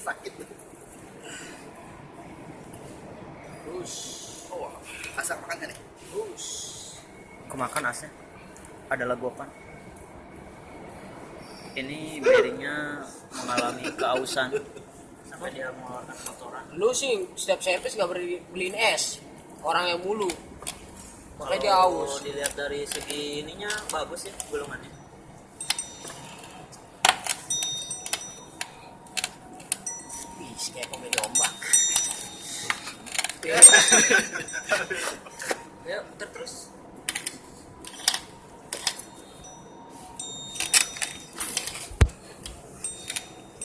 Sakit. Terus, Oh, asap makan kan nih. terus. Kemakan asnya. Ada lagu apa? Ini berinya mengalami keausan sampai dia mengeluarkan kotoran. Lu sih setiap servis nggak beliin es. Orang yang mulu. Makanya dia Kalau haus. dilihat dari segi ininya bagus ya gulungannya. Ih, kayak komedi ombak. Ya, terus.